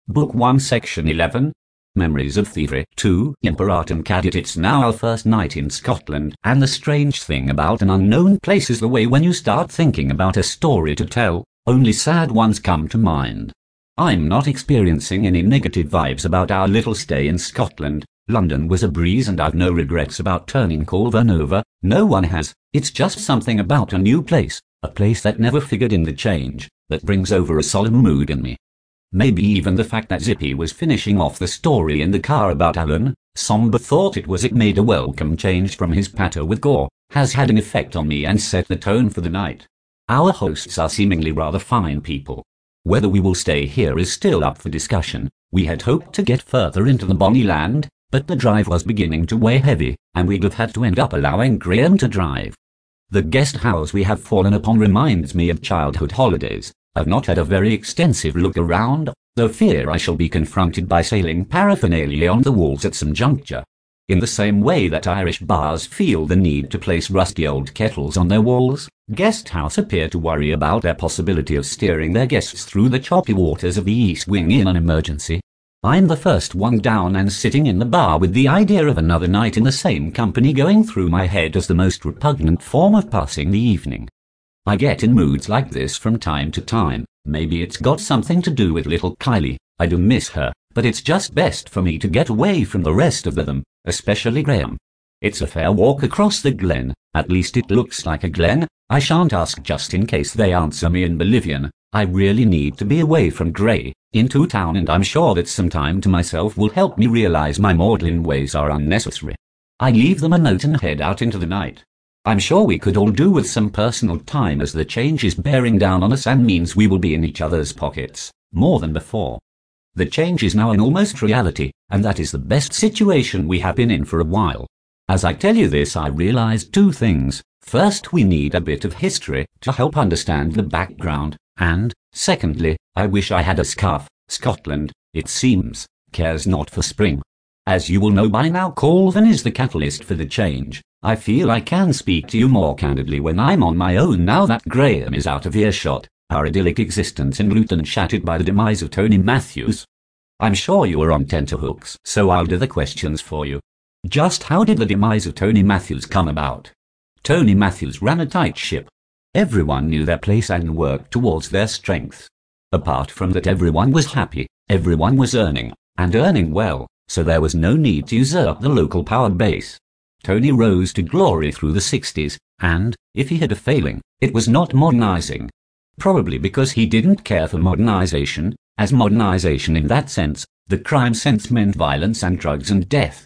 Book 1 Section 11. Memories of Thievery 2. Imperatum Cadit. It's now our first night in Scotland, and the strange thing about an unknown place is the way when you start thinking about a story to tell, only sad ones come to mind. I'm not experiencing any negative vibes about our little stay in Scotland. London was a breeze and I've no regrets about turning Colburn over. No one has. It's just something about a new place, a place that never figured in the change, that brings over a solemn mood in me. Maybe even the fact that Zippy was finishing off the story in the car about Alan, somber thought it made a welcome change from his patter with Gore, has had an effect on me and set the tone for the night. Our hosts are seemingly rather fine people. Whether we will stay here is still up for discussion. We had hoped to get further into the bonny land, but the drive was beginning to weigh heavy, and we'd have had to end up allowing Graham to drive. The guest house we have fallen upon reminds me of childhood holidays. I've not had a very extensive look around, though fear I shall be confronted by sailing paraphernalia on the walls at some juncture. In the same way that Irish bars feel the need to place rusty old kettles on their walls, guest house appear to worry about their possibility of steering their guests through the choppy waters of the East Wing in an emergency. I'm the first one down and sitting in the bar with the idea of another night in the same company going through my head as the most repugnant form of passing the evening. I get in moods like this from time to time. Maybe it's got something to do with little Kylie. I do miss her, but it's just best for me to get away from the rest of them, especially Graham. It's a fair walk across the glen, at least it looks like a glen. I shan't ask just in case they answer me in Bolivian. I really need to be away from Grey, into town, and I'm sure that some time to myself will help me realize my maudlin ways are unnecessary. I leave them a note and head out into the night. I'm sure we could all do with some personal time as the change is bearing down on us and means we will be in each other's pockets, more than before. The change is now an almost reality, and that is the best situation we have been in for a while. As I tell you this, I realize two things. First, we need a bit of history to help understand the background, and, secondly, I wish I had a scarf. Scotland, it seems, cares not for spring. As you will know by now, Colburn is the catalyst for the change. I feel I can speak to you more candidly when I'm on my own now that Graham is out of earshot, our idyllic existence in Luton shattered by the demise of Tony Matthews. I'm sure you are on tenterhooks, so I'll do the questions for you. Just how did the demise of Tony Matthews come about? Tony Matthews ran a tight ship. Everyone knew their place and worked towards their strengths. Apart from that, everyone was happy, everyone was earning, and earning well, so there was no need to usurp the local power base. Tony rose to glory through the 60s, and, if he had a failing, it was not modernizing. Probably because he didn't care for modernization, as modernization in that sense, the crime sense meant violence and drugs and death.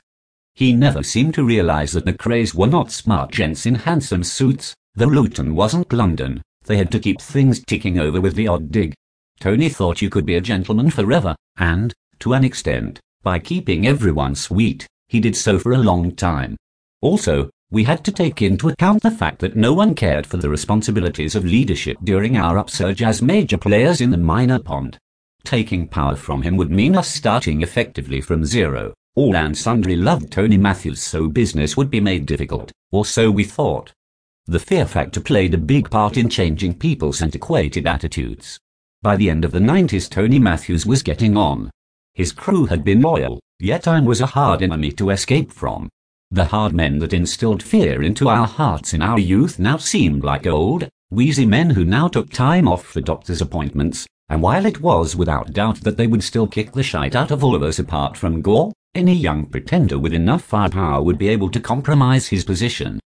He never seemed to realize that the Crays were not smart gents in handsome suits. Though Luton wasn't London, they had to keep things ticking over with the odd dig. Tony thought you could be a gentleman forever, and, to an extent, by keeping everyone sweet, he did so for a long time. Also, we had to take into account the fact that no one cared for the responsibilities of leadership during our upsurge as major players in the minor pond. Taking power from him would mean us starting effectively from zero. All and sundry loved Tony Matthews, so business would be made difficult, or so we thought. The fear factor played a big part in changing people's antiquated attitudes. By the end of the 90s, Tony Matthews was getting on. His crew had been loyal, yet time was a hard enemy to escape from. The hard men that instilled fear into our hearts in our youth now seemed like old, wheezy men who now took time off for doctor's appointments, and while it was without doubt that they would still kick the shite out of all of us apart from Gore, any young pretender with enough firepower would be able to compromise his position.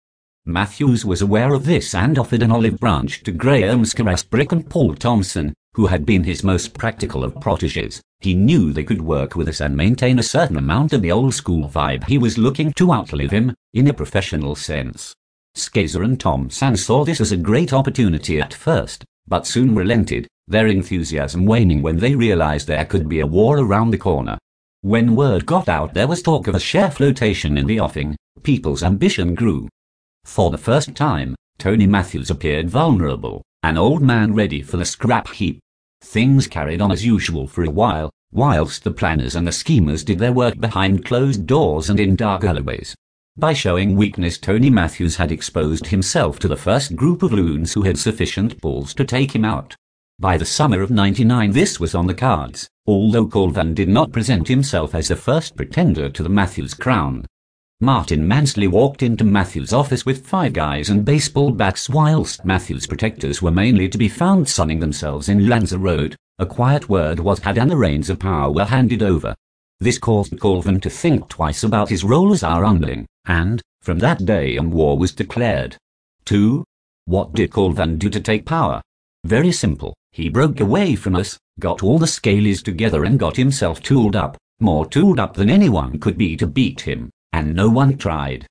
Matthews was aware of this and offered an olive branch to Graham Scarasbrick and Paul Thompson, who had been his most practical of protégés. He knew they could work with us and maintain a certain amount of the old-school vibe. He was looking to outlive him, in a professional sense. Skazer and Thompson saw this as a great opportunity at first, but soon relented, their enthusiasm waning when they realized there could be a war around the corner. When word got out there was talk of a share flotation in the offing, people's ambition grew. For the first time, Tony Matthews appeared vulnerable, an old man ready for the scrap heap. Things carried on as usual for a while, whilst the planners and the schemers did their work behind closed doors and in dark alleyways. By showing weakness, Tony Matthews had exposed himself to the first group of loons who had sufficient balls to take him out. By the summer of '99 this was on the cards, although Colvin did not present himself as the first pretender to the Matthews crown. Martin Mansley walked into Matthews' office with 5 guys and baseball bats whilst Matthews' protectors were mainly to be found sunning themselves in Lanza Road. A quiet word was had and the reins of power were handed over. This caused Colvin to think twice about his role as our underling, and, from that day on, war was declared. 2. What did Colvin do to take power? Very simple. He broke away from us, got all the scalies together and got himself tooled up, more tooled up than anyone could be to beat him. And no one tried.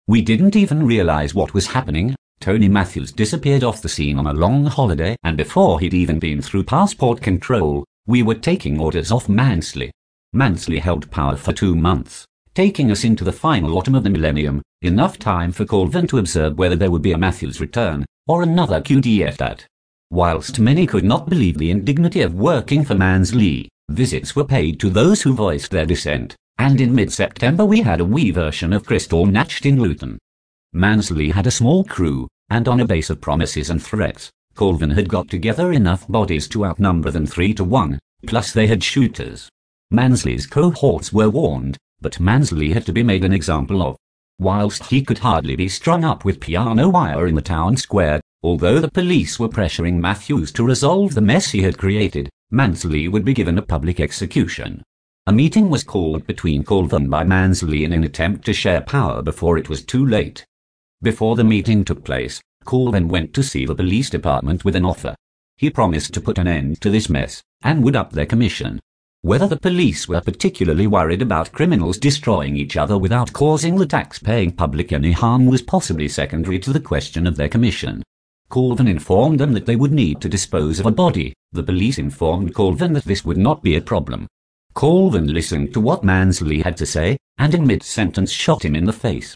We didn't even realize what was happening. Tony Matthews disappeared off the scene on a long holiday, and before he'd even been through passport control, we were taking orders off Mansley. Mansley held power for 2 months, taking us into the final autumn of the millennium, enough time for Colvin to observe whether there would be a Matthews return, or another QDF that. Whilst many could not believe the indignity of working for Mansley, visits were paid to those who voiced their dissent. And in mid-September we had a wee version of Crystal Natched in Luton. Mansley had a small crew, and on a base of promises and threats, Colvin had got together enough bodies to outnumber them 3 to 1, plus they had shooters. Mansley's cohorts were warned, but Mansley had to be made an example of. Whilst he could hardly be strung up with piano wire in the town square, although the police were pressuring Matthews to resolve the mess he had created, Mansley would be given a public execution. A meeting was called between Colvin by Mansley in an attempt to share power before it was too late. Before the meeting took place, Colvin went to see the police department with an offer. He promised to put an end to this mess, and would up their commission. Whether the police were particularly worried about criminals destroying each other without causing the tax-paying public any harm was possibly secondary to the question of their commission. Colvin informed them that they would need to dispose of a body. The police informed Colvin that this would not be a problem. Colvin listened to what Mansley had to say, and in mid-sentence shot him in the face.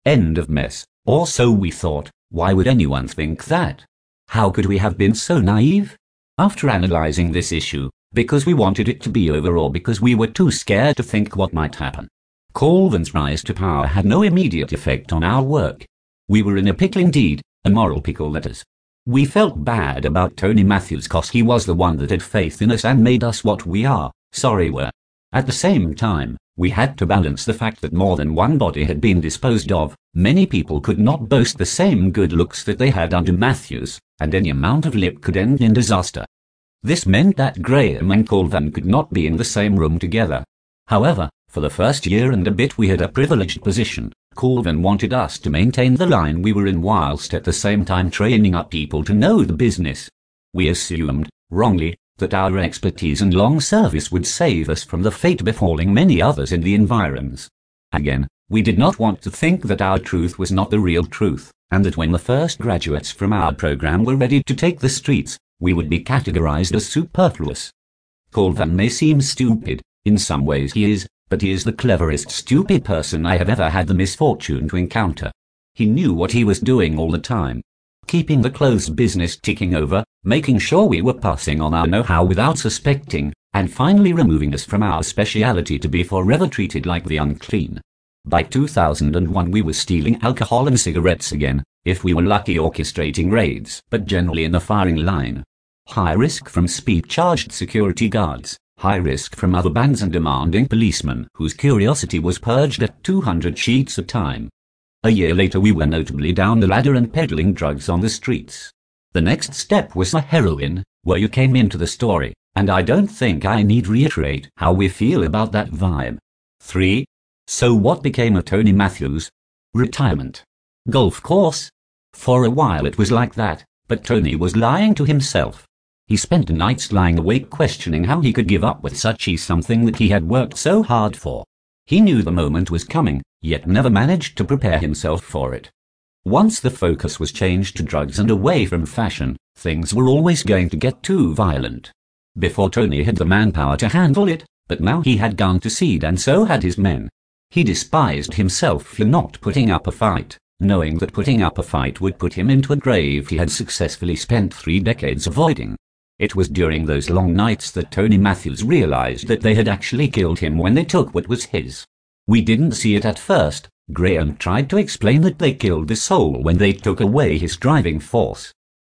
End of mess, or so we thought. Why would anyone think that? How could we have been so naive? After analyzing this issue, because we wanted it to be over or because we were too scared to think what might happen, Colvin's rise to power had no immediate effect on our work. We were in a pickle indeed, a moral pickle that is. We felt bad about Tony Matthews cause he was the one that had faith in us and made us what we are. Sorry were. At the same time, we had to balance the fact that more than one body had been disposed of. Many people could not boast the same good looks that they had under Matthews, and any amount of lip could end in disaster. This meant that Graham and Colvin could not be in the same room together. However, for the first year and a bit we had a privileged position. Colvin wanted us to maintain the line we were in whilst at the same time training up people to know the business. We assumed, wrongly, that our expertise and long service would save us from the fate befalling many others in the environs. Again, we did not want to think that our truth was not the real truth, and that when the first graduates from our program were ready to take the streets, we would be categorized as superfluous. Colvin may seem stupid, in some ways he is, but he is the cleverest stupid person I have ever had the misfortune to encounter. He knew what he was doing all the time. Keeping the closed business ticking over, making sure we were passing on our know-how without suspecting, and finally removing us from our speciality to be forever treated like the unclean. By 2001 we were stealing alcohol and cigarettes again, if we were lucky orchestrating raids, but generally in the firing line. High risk from speed-charged security guards, high risk from other bands and demanding policemen whose curiosity was purged at 200 sheets a time. A year later we were notably down the ladder and peddling drugs on the streets. The next step was the heroin, where you came into the story, and I don't think I need reiterate how we feel about that vibe. 3. So what became of Tony Matthews? Retirement. Golf course? For a while it was like that, but Tony was lying to himself. He spent nights lying awake questioning how he could give up with such something that he had worked so hard for. He knew the moment was coming, yet never managed to prepare himself for it. Once the focus was changed to drugs and away from fashion, things were always going to get too violent. Before Tony had the manpower to handle it, but now he had gone to seed and so had his men. He despised himself for not putting up a fight, knowing that putting up a fight would put him into a grave he had successfully spent 3 decades avoiding. It was during those long nights that Tony Matthews realized that they had actually killed him when they took what was his. We didn't see it at first. Graham tried to explain that they killed the soul when they took away his driving force.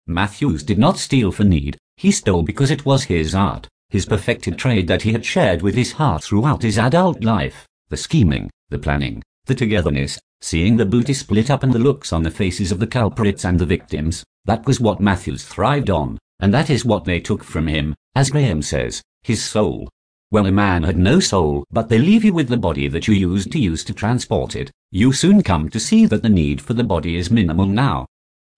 Matthews did not steal for need, He stole because it was his art, his perfected trade that he had shared with his heart throughout his adult life. The scheming, the planning, the togetherness, seeing the booty split up and the looks on the faces of the culprits and the victims, that was what Matthews thrived on, and that is what they took from him, as Graham says, his soul. Well, a man had no soul, but they leave you with the body that you used to transport it. You soon come to see that the need for the body is minimal now.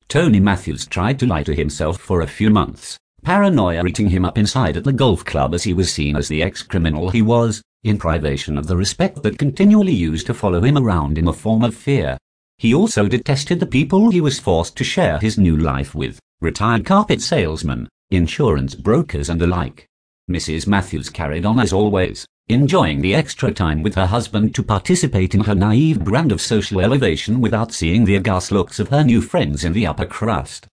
Tony Matthews tried to lie to himself for a few months, paranoia eating him up inside at the golf club as he was seen as the ex-criminal he was, in privation of the respect that continually used to follow him around in a form of fear. He also detested the people he was forced to share his new life with, retired carpet salesmen, insurance brokers and the like. Mrs. Matthews carried on as always, enjoying the extra time with her husband to participate in her naive brand of social elevation without seeing the aghast looks of her new friends in the upper crust.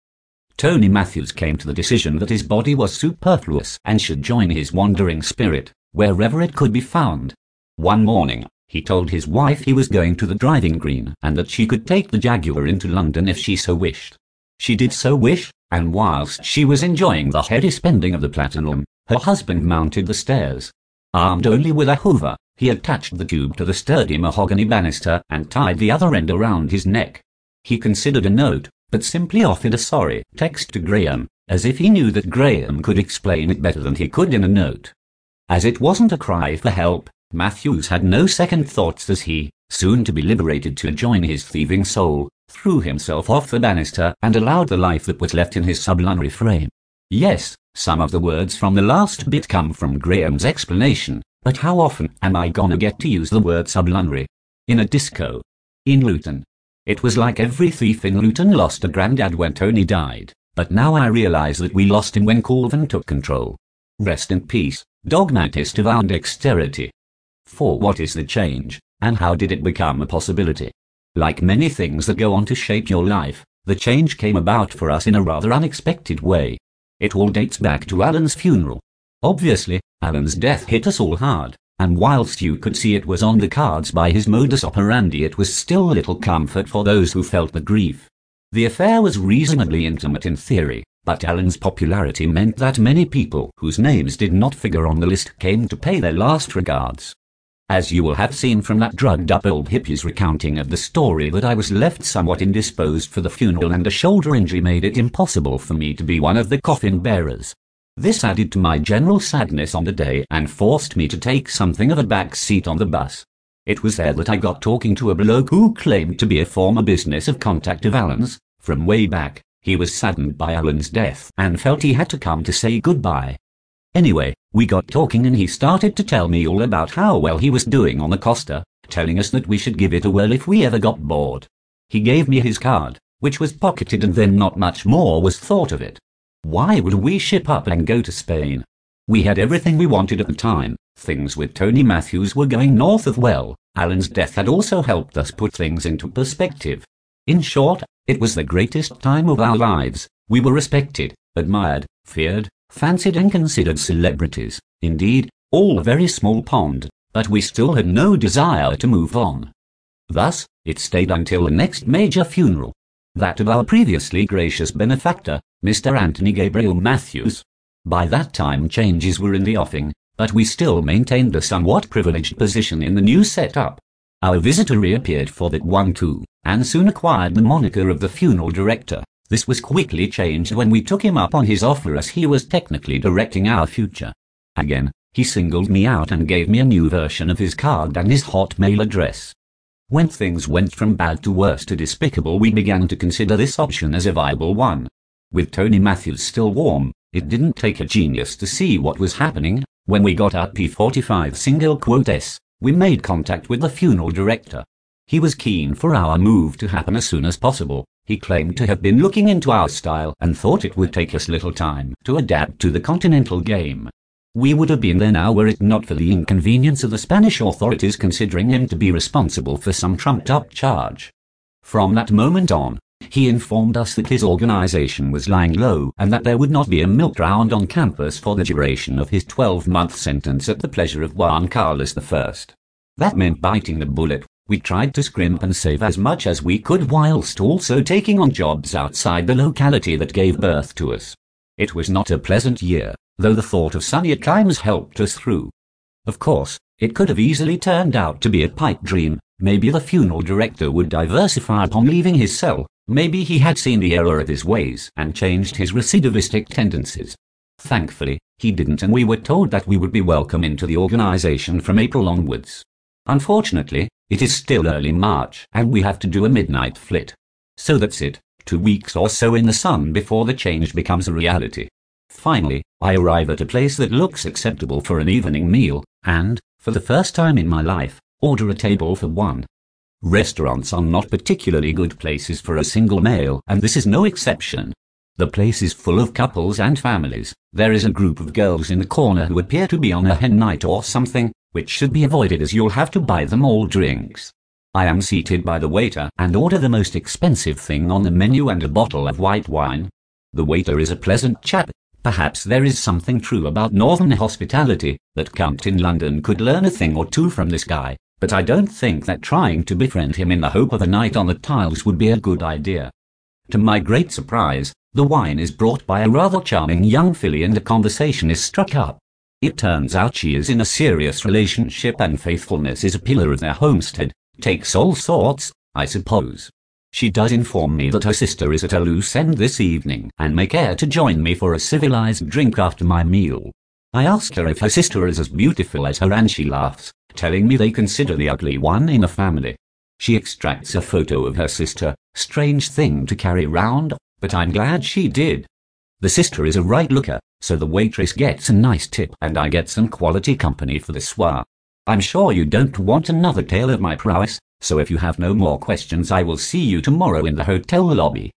Tony Matthews came to the decision that his body was superfluous and should join his wandering spirit, wherever it could be found. One morning, he told his wife he was going to the driving green and that she could take the Jaguar into London if she so wished. She did so wish, and whilst she was enjoying the heady spending of the platinum, her husband mounted the stairs. Armed only with a hoover, he attached the tube to the sturdy mahogany banister and tied the other end around his neck. He considered a note, but simply offered a sorry text to Graham, as if he knew that Graham could explain it better than he could in a note. As it wasn't a cry for help, Matthews had no second thoughts as he, soon to be liberated to join his thieving soul, threw himself off the banister and allowed the life that was left in his sublunary frame. Yes, some of the words from the last bit come from Graham's explanation, but how often am I gonna get to use the word sublunary? In a disco. In Luton. It was like every thief in Luton lost a granddad when Tony died, but now I realize that we lost him when Colvin took control. Rest in peace, dogmatist of our dexterity. For what is the change, and how did it become a possibility? Like many things that go on to shape your life, the change came about for us in a rather unexpected way. It all dates back to Alan's funeral. Obviously, Alan's death hit us all hard, and whilst you could see it was on the cards by his modus operandi, it was still little comfort for those who felt the grief. The affair was reasonably intimate in theory, but Alan's popularity meant that many people whose names did not figure on the list came to pay their last regards. As you will have seen from that drugged-up old hippie's recounting of the story, that I was left somewhat indisposed for the funeral and a shoulder injury made it impossible for me to be one of the coffin bearers. This added to my general sadness on the day and forced me to take something of a back seat on the bus. It was there that I got talking to a bloke who claimed to be a former business of contact of Alan's, from way back. He was saddened by Alan's death and felt he had to come to say goodbye. Anyway, we got talking and he started to tell me all about how well he was doing on the Costa, telling us that we should give it a whirl if we ever got bored. He gave me his card, which was pocketed, and then not much more was thought of it. Why would we ship up and go to Spain? We had everything we wanted at the time. Things with Tony Matthews were going north of well. Alan's death had also helped us put things into perspective. In short, it was the greatest time of our lives. We were respected, admired, feared, fancied and considered celebrities, indeed, all a very small pond, but we still had no desire to move on. Thus, it stayed until the next major funeral, that of our previously gracious benefactor, Mr. Anthony Gabriel Matthews. By that time changes were in the offing, but we still maintained a somewhat privileged position in the new setup. Our visitor reappeared for that one too, and soon acquired the moniker of the funeral director. This was quickly changed when we took him up on his offer, as he was technically directing our future. Again, he singled me out and gave me a new version of his card and his Hotmail address. When things went from bad to worse to despicable, we began to consider this option as a viable one. With Tony Matthews still warm, it didn't take a genius to see what was happening. When we got our P45 single quote S, we made contact with the funeral director. He was keen for our move to happen as soon as possible. He claimed to have been looking into our style and thought it would take us little time to adapt to the continental game. We would have been there now were it not for the inconvenience of the Spanish authorities considering him to be responsible for some trumped-up charge. From that moment on, he informed us that his organization was lying low and that there would not be a milk round on campus for the duration of his 12-month sentence at the pleasure of Juan Carlos I. That meant biting the bullet. We tried to scrimp and save as much as we could whilst also taking on jobs outside the locality that gave birth to us. It was not a pleasant year, though the thought of sunnier times helped us through. Of course, it could have easily turned out to be a pipe dream. Maybe the funeral director would diversify upon leaving his cell. Maybe he had seen the error of his ways and changed his recidivistic tendencies. Thankfully, he didn't, and we were told that we would be welcome into the organization from April onwards. Unfortunately, it is still early March and we have to do a midnight flit. So that's it, 2 weeks or so in the sun before the change becomes a reality. Finally, I arrive at a place that looks acceptable for an evening meal, and, for the first time in my life, order a table for one. Restaurants are not particularly good places for a single male, and this is no exception. The place is full of couples and families. There is a group of girls in the corner who appear to be on a hen night or something, which should be avoided as you'll have to buy them all drinks. I am seated by the waiter and order the most expensive thing on the menu and a bottle of white wine. The waiter is a pleasant chap. Perhaps there is something true about northern hospitality, that Count in London could learn a thing or two from this guy, but I don't think that trying to befriend him in the hope of a night on the tiles would be a good idea. To my great surprise, the wine is brought by a rather charming young filly and a conversation is struck up. It turns out she is in a serious relationship and faithfulness is a pillar of their homestead. Takes all sorts, I suppose. She does inform me that her sister is at a loose end this evening and may care to join me for a civilized drink after my meal. I ask her if her sister is as beautiful as her and she laughs, telling me they consider the ugly one in the family. She extracts a photo of her sister, strange thing to carry round, but I'm glad she did. The sister is a right looker, so the waitress gets a nice tip and I get some quality company for the soir. I'm sure you don't want another tale of my prowess, so if you have no more questions I will see you tomorrow in the hotel lobby.